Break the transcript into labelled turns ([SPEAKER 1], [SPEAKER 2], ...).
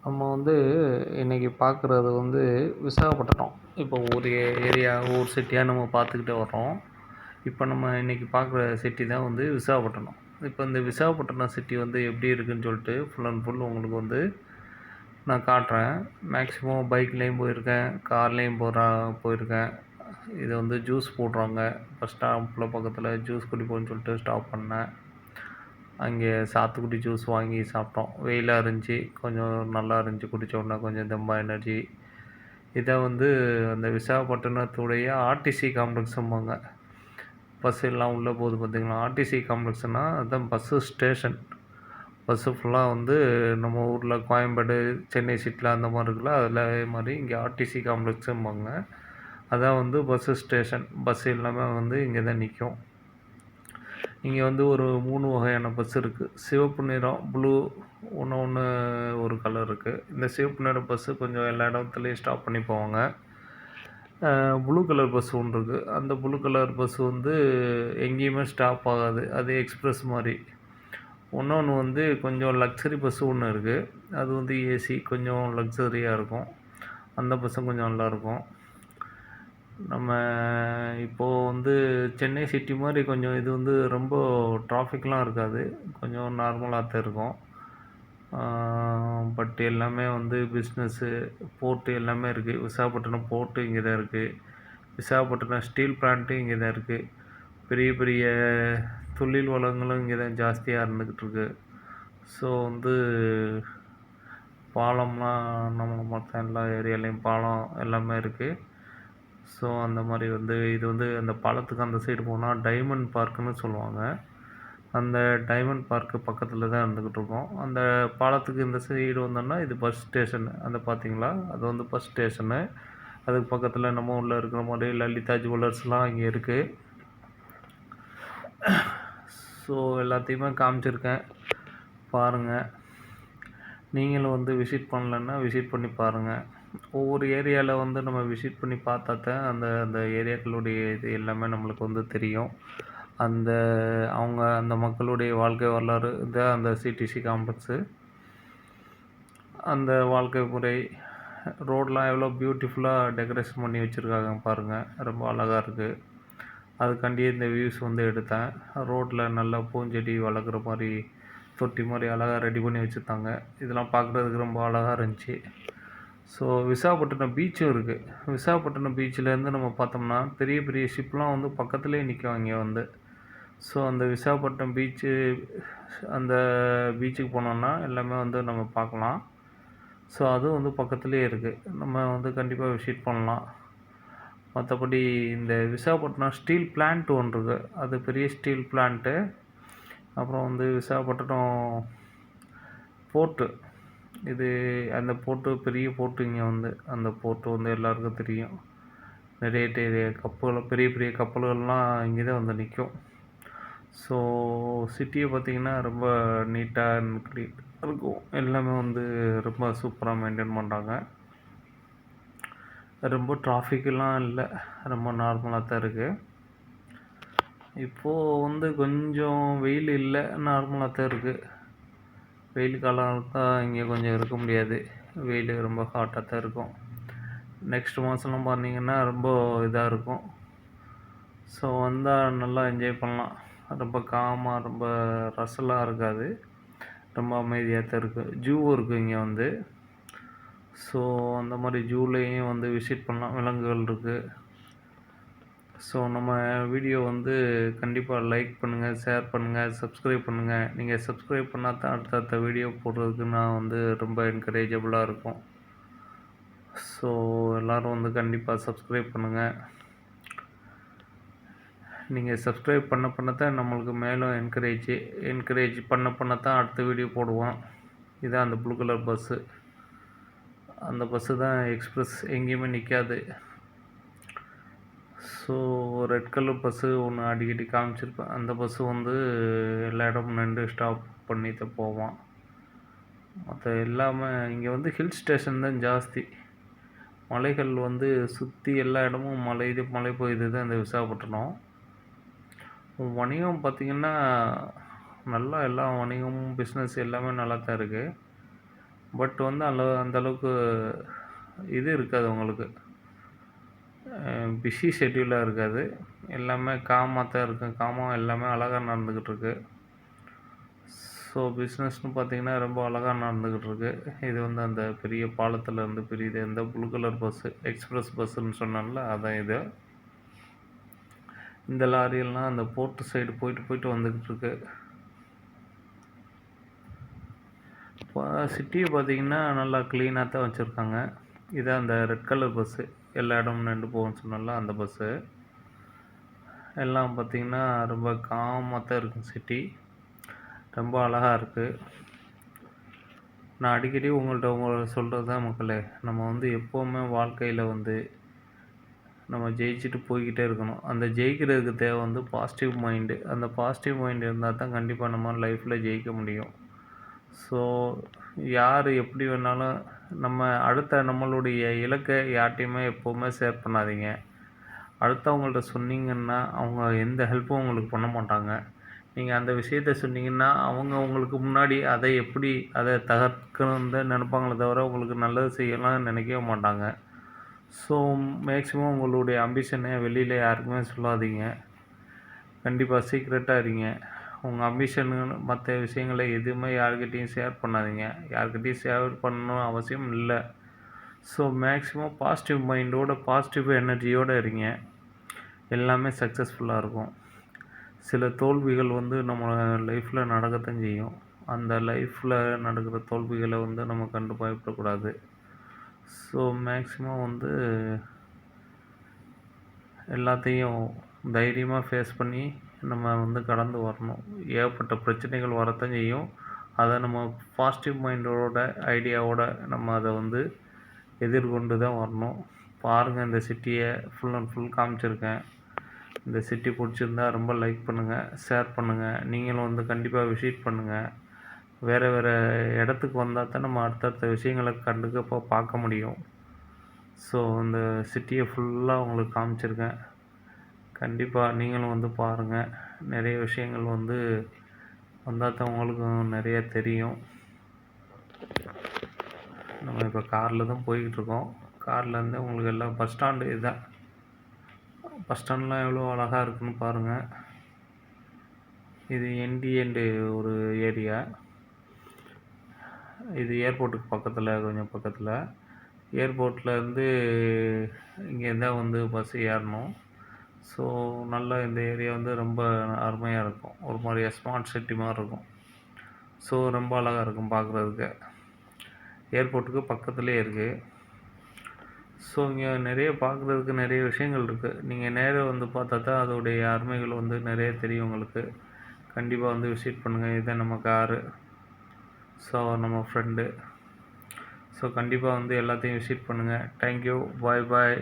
[SPEAKER 1] நம்ம வந்து இன்னைக்கு பார்க்குறது வந்து விசாகப்பட்டினம். இப்போ ஒரு ஏரியா, ஒரு சிட்டியா நம்ம பார்த்துக்கிட்டே வர்றோம். இப்போ நம்ம இன்னைக்கு பார்க்குற சிட்டி தான் வந்து விசாகப்பட்டினம். இப்போ இந்த விசாகப்பட்டினம் சிட்டி வந்து எப்படி இருக்குன்னு சொல்லிட்டு ஃபுல் அண்ட் ஃபுல் உங்களுக்கு வந்து நான் காட்டுறேன். மேக்ஸிமம் பைக்லேயும் போயிருக்கேன், கார்லேயும் போயிருக்கேன். இது வந்து ஜூஸ் போடுறாங்க. பஸ் ஸ்டாப்பில் பக்கத்தில் ஜூஸ் குடிப்போம்னு சொல்லிட்டு ஸ்டாப் பண்ணேன். அங்கே சாத்துக்குடி ஜூஸ் வாங்கி சாப்பிட்டோம். வெயிலாக இருந்துச்சு, கொஞ்சம் நல்லா இருந்துச்சு. குடித்த உடனே கொஞ்சம் தெம்பா எனர்ஜி. இதை வந்து அந்த விசாகப்பட்டினத்துடைய ஆர்டிசி காம்ப்ளெக்ஸும்பாங்க. பஸ் எல்லாம் உள்ளே போகுது பார்த்தீங்களா? ஆர்டிசி காம்ப்ளெக்ஸ்னால் அதுதான் பஸ்ஸு ஸ்டேஷன். பஸ்ஸு ஃபுல்லாக வந்து நம்ம ஊரில் கோயம்பேடு, சென்னை சிட்டியில் அந்த மாதிரி இருக்குல்ல, அதில் அதே மாதிரி இங்கே ஆர்டிசி காம்ப்ளெக்ஸும்பாங்க. அதான் வந்து பஸ்ஸு ஸ்டேஷன். பஸ் எல்லாமே வந்து இங்கே தான் நிற்கும். இங்கே வந்து ஒரு 3 வகையான பஸ் இருக்குது. சிவப்பு நிறம், ப்ளூ, ஒன்று ஒரு கலர் இருக்குது. இந்த சிவப்பு நிற பஸ்ஸு கொஞ்சம் எல்லா இடத்துலையும் ஸ்டாப் பண்ணி போவாங்க. ப்ளூ கலர் பஸ் ஒன்று இருக்குது. அந்த ப்ளூ கலர் பஸ் வந்து எங்கேயுமே ஸ்டாப் ஆகாது. அது எக்ஸ்பிரஸ் மாதிரி. இன்னொன்று வந்து கொஞ்சம் லக்ஸரி பஸ்ஸு ஒன்று இருக்குது. அது வந்து ஏசி, கொஞ்சம் லக்ஸரியாக இருக்கும். அந்த பஸ்ஸும் கொஞ்சம் நல்லாயிருக்கும். நம்ம இப்போது வந்து சென்னை சிட்டி மாதிரி கொஞ்சம் இது வந்து ரொம்ப டிராஃபிக்லாம் இருக்காது. கொஞ்சம் நார்மலாக தான் இருக்கும். பட் எல்லாமே வந்து பிஸ்னஸ்ஸு, போர்ட்டு எல்லாமே இருக்குது. விசாகப்பட்டினம் போர்ட்டு இங்கே தான் இருக்குது. விசாகப்பட்டினம் ஸ்டீல் பிளான்ட்டு இங்கே தான் இருக்குது. பெரிய பெரிய தொழில் வளங்களும் இங்கே தான் ஜாஸ்தியாக இருந்துக்கிட்டுருக்கு. ஸோ வந்து பாலம்லாம் நம்ம மற்ற எல்லா ஏரியாலேயும் பாலம் எல்லாமே இருக்குது. ஸோ அந்த மாதிரி வந்து இது வந்து அந்த பாலத்துக்கு அந்த சைடு போனால் டைமண்ட் பார்க்குன்னு சொல்லுவாங்க. அந்த டைமண்ட் பார்க்கு பக்கத்தில் தான் இருந்துக்கிட்டு இருக்கோம். அந்த பாலத்துக்கு இந்த சைடு வந்தோம்னா இது பஸ் ஸ்டேஷனு. அந்த பார்த்தீங்களா, அது வந்து பஸ் ஸ்டேஷனு. அதுக்கு பக்கத்தில் நம்ம உள்ளே இருக்கிற மாதிரி லலிதா ஜுவல்லர்ஸ்லாம் இங்கே இருக்குது. ஸோ எல்லாத்தையுமே காமிச்சிருக்கேன், பாருங்கள். நீங்களும் வந்து விசிட் பண்ணலன்னா விசிட் பண்ணி பாருங்கள். ஒவ்வொரு ஏரியாவில் வந்து நம்ம விசிட் பண்ணி பார்த்தா தான் அந்த அந்த ஏரியாக்களுடைய இது எல்லாமே நம்மளுக்கு வந்து தெரியும். அந்த மக்களுடைய வாழ்க்கை வரலாறு தான் அந்த சிடிசி காம்ப்ளெக்ஸு. அந்த வாழ்க்கை முறை, ரோடெலாம் எவ்வளோ பியூட்டிஃபுல்லாக டெக்கரேஷன் பண்ணி வச்சுருக்காங்க பாருங்கள். ரொம்ப அழகாக இருக்குது. அதுக்காண்டியே இந்த வியூஸ் வந்து எடுத்தேன். ரோட்டில் நல்லா பூஞ்செடி வளர்க்குற மாதிரி, தொட்டி மாதிரி அழகாக ரெடி பண்ணி வச்சுருந்தாங்க. இதெல்லாம் பார்க்குறதுக்கு ரொம்ப அழகாக இருந்துச்சு. ஸோ விசாகப்பட்டினம் பீச்சும் இருக்குது. விசாகப்பட்டினம் பீச்சிலேருந்து நம்ம பார்த்தோம்னா பெரிய பெரிய ஷிப்லாம் வந்து பக்கத்துலேயே நிற்கும் இங்கே வந்து. ஸோ அந்த விசாகப்பட்டினம் பீச்சு, அந்த பீச்சுக்கு போனோம்னா எல்லாமே வந்து நம்ம பார்க்கலாம். ஸோ அதுவும் வந்து பக்கத்துலேயே இருக்குது. நம்ம வந்து கண்டிப்பாக விசிட் பண்ணலாம். மற்றபடி இந்த விசாகப்பட்டினம் ஸ்டீல் பிளான்ட் ஒன்று இருக்குது. அது பெரிய ஸ்டீல் பிளான்ட்டு. அப்புறம் வந்து விசாகப்பட்டினம் போர்ட்டு, இது அந்த போர்ட்டு பெரிய போர்ட்டு. இங்கே வந்து அந்த போர்ட்டு வந்து எல்லாருக்கும் தெரியும். நிறைய கப்பல்கள், பெரிய பெரிய கப்பல்கள்லாம் இங்கே தான் வந்து நிற்கும். ஸோ சிட்டியை பார்த்திங்கன்னா ரொம்ப நீட்டாக இருக்கும். எல்லாமே வந்து ரொம்ப சூப்பராக மெயின்டைன் பண்ணுறாங்க. ரொம்ப டிராஃபிக்கெல்லாம் இல்லை, ரொம்ப நார்மலாக தான் இருக்குது. இப்போது வந்து கொஞ்சம் வெயில் இல்லை, நார்மலாக தான் இருக்குது. வெயில் காலம் தான் இங்கே கொஞ்சம் இருக்க முடியாது. வெயில் ரொம்ப ஹாட்டாக தான் இருக்கும். நெக்ஸ்ட் மாதம்லாம் பார்த்தீங்கன்னா ரொம்ப இதாக இருக்கும். ஸோ வந்தால் நல்லா என்ஜாய் பண்ணலாம். ரொம்ப காமாக, ரொம்ப ரசலாக இருக்காது, ரொம்ப அமைதியாக தான் இருக்குது. ஜூவும் இருக்குது இங்கே வந்து. ஸோ அந்த மாதிரி ஜூலையும் வந்து விசிட் பண்ணலாம். விலங்குகள் இருக்குது. ஸோ நம்ம வீடியோ வந்து கண்டிப்பாக லைக் பண்ணுங்கள், ஷேர் பண்ணுங்கள், சப்ஸ்கிரைப் பண்ணுங்கள். நீங்கள் சப்ஸ்கிரைப் பண்ணால் தான் அடுத்தடுத்த வீடியோ போடுறதுக்கு நான் வந்து ரொம்ப என்கரேஜபிளாக இருக்கும். ஸோ எல்லோரும் வந்து கண்டிப்பாக சப்ஸ்கிரைப் பண்ணுங்கள். நீங்கள் சப்ஸ்கிரைப் பண்ண தான் நம்மளுக்கு மேலும் என்கரேஜ் பண்ண தான் அடுத்த வீடியோ போடுவோம். இதுதான் அந்த ப்ளூ கலர் பஸ்ஸு. அந்த பஸ்ஸு தான் எக்ஸ்பிரஸ், எங்கேயுமே நிற்காது. ஸோ ரெட் கலர் பஸ்ஸு ஒன்று அடிக்கடி காமிச்சிருப்பேன். அந்த பஸ்ஸு வந்து எல்லா இடமும் நின்று ஸ்டாப் பண்ணி தான் போவான். மற்ற எல்லாமே இங்கே வந்து ஹில் ஸ்டேஷன் தான் ஜாஸ்தி. மலைகள் வந்து சுற்றி எல்லா இடமும் மழை பெய்யுது தான் இந்த விசாகப்பட்டினம். வணிகம் பார்த்திங்கன்னா நல்லா, எல்லா வணிகமும் பிஸ்னஸ் எல்லாமே நல்லா தான் இருக்குது. பட் வந்து அந்த அளவுக்கு இது இருக்காது உங்களுக்கு. பிஸி ஷெட்யூலாக இருக்காது. எல்லாமே காமாக தான் இருக்கும். காமாக எல்லாமே அழகா நடந்துக்கிட்டு இருக்கு. ஸோ பிஸ்னஸ்னு பார்த்தீங்கன்னா ரொம்ப அழகா நடந்துக்கிட்டு இருக்கு. இது வந்து அந்த பெரிய பாலத்திலேருந்து பிரியுது. இந்த ப்ளூ கலர் பஸ்ஸு எக்ஸ்பிரஸ் பஸ்ஸுன்னு சொன்னேன்ல, அதான் இது. இந்த லாரியெல்லாம் அந்த போர்ட் சைடு போயிட்டு வந்துக்கிட்டு இருக்கு. இப்போ சிட்டியை பார்த்தீங்கன்னா நல்லா க்ளீனாக தான் வச்சுருக்காங்க. இதான் அந்த ரெட் கலர் பஸ்ஸு, எல்லா இடமும் நின்று போகும்னு சொன்னேன்ல, அந்த பஸ்ஸு. எல்லாம் பார்த்தீங்கன்னா ரொம்ப காமாக தான் இருக்கும் சிட்டி. ரொம்ப அழகா இருக்குது. நான் அடிக்கடி உங்கள்ட்ட சொல்கிறது தான் மக்களே, நம்ம வந்து எப்போவுமே வாழ்க்கையில் வந்து நம்ம ஜெயிச்சுட்டு போய்க்கிட்டே இருக்கணும். அந்த ஜெயிக்கிறதுக்கு தேவை வந்து பாசிட்டிவ் மைண்டு. அந்த பாசிட்டிவ் மைண்ட் இருந்தால் தான் கண்டிப்பாக நம்ம லைஃப்பில் ஜெயிக்க முடியும். ஸோ யார் எப்படி வேணாலும் நம்மளுடைய இலக்கை யார்கிட்டையுமே எப்போவுமே ஷேர் பண்ணாதீங்க. அடுத்தவங்கள்ட்ட சொன்னீங்கன்னா அவங்க எந்த ஹெல்ப்பும் உங்களுக்கு பண்ண மாட்டாங்க. நீங்கள் அந்த விஷயத்த சொன்னீங்கன்னா அவங்க உங்களுக்கு முன்னாடி அதை தகர்க்கணுன்னு தான் நினைப்பாங்களே தவிர உங்களுக்கு நல்லது செய்யலாம்னு நினைக்கவே மாட்டாங்க. ஸோ மேக்ஸிமம் உங்களுடைய அம்பிஷனை வெளியில் யாருக்குமே சொல்லாதீங்க. கண்டிப்பாக சீக்ரெட்டாக இருங்க. உங்கள் அம்பிஷனுன்னு மற்ற விஷயங்களை எதுவுமே யார்கிட்டையும் ஷேர் பண்ணாதீங்க. யார்கிட்டையும் ஷேர் பண்ணணும் அவசியம் இல்லை. ஸோ மேக்ஸிமம் பாசிட்டிவ் மைண்டோட பாசிட்டிவ் எனர்ஜியோடு இருங்க. எல்லாமே சக்ஸஸ்ஃபுல்லாக இருக்கும். சில தோல்விகள் வந்து நம்ம லைஃப்பில் நடக்கத்தான் செய்யும். அந்த லைஃப்பில் நடக்கிற தோல்விகளை வந்து நம்ம கண்டு பயப்படக்கூடாது. ஸோ மேக்ஸிமம் வந்து எல்லாத்தையும் தைரியமாக ஃபேஸ் பண்ணி நம்ம வந்து கடந்து வரணும். ஏகப்பட்ட பிரச்சனைகள் வரத்தான் செய்யும். அதை நம்ம பாசிட்டிவ் மைண்டோட ஐடியாவோட நம்ம அதை வந்து எதிர்கொண்டு தான் வரணும். பாருங்கள், இந்த சிட்டியை ஃபுல் அண்ட் ஃபுல் காமிச்சிருக்கேன். இந்த சிட்டி பிடிச்சிருந்தா ரொம்ப லைக் பண்ணுங்கள், ஷேர் பண்ணுங்கள். நீங்களும் வந்து கண்டிப்பாக விசிட் பண்ணுங்கள். வேறு இடத்துக்கு வந்தால் தான் நம்ம அடுத்தடுத்த விஷயங்களை கண்டிப்பாக பார்க்க முடியும். ஸோ இந்த சிட்டியை ஃபுல்லாக உங்களுக்கு காமிச்சிருக்கேன். கண்டிப்பாக நீங்களும் வந்து பாருங்கள். நிறைய விஷயங்கள் வந்து வந்தால் தான் உங்களுக்கும் நிறைய தெரியும். நம்ம இப்போ காரில் தான் போய்கிட்டுருக்கோம். கார்லேருந்து உங்களுக்கு எல்லாம் பஸ் ஸ்டாண்டு இதுதான். பஸ் ஸ்டாண்ட்லாம் எவ்வளோ அழகாக இருக்குன்னு பாருங்கள். இது எண்டு ஒரு ஏரியா. இது ஏர்போர்ட்டுக்கு கொஞ்சம் பக்கத்தில். ஏர்போர்ட்லேருந்து இங்கேருந்து தான் வந்து பஸ் ஏறணும். ஸோ நல்லா இந்த ஏரியா வந்து ரொம்ப அருமையாக இருக்கும். ஒரு மாதிரி ஸ்மார்ட் சிட்டி மாதிரி இருக்கும். ஸோ ரொம்ப அழகாக இருக்கும் பார்க்குறதுக்கு. ஏர்போர்ட்டுக்கு பக்கத்துலேயே இருக்குது. ஸோ இங்கே நிறைய பார்க்குறதுக்கு நிறைய விஷயங்கள் இருக்குது. நீங்கள் நேராக வந்து பார்த்தா தான் அதோடைய அருமைகள் வந்து நிறைய தெரியும் உங்களுக்கு. கண்டிப்பாக வந்து விசிட் பண்ணுங்கள். இதுதான் நம்ம காரு. ஸோ நம்ம ஃப்ரெண்டு. ஸோ கண்டிப்பாக வந்து எல்லாத்தையும் விசிட் பண்ணுங்கள். தேங்க்யூ. பாய்.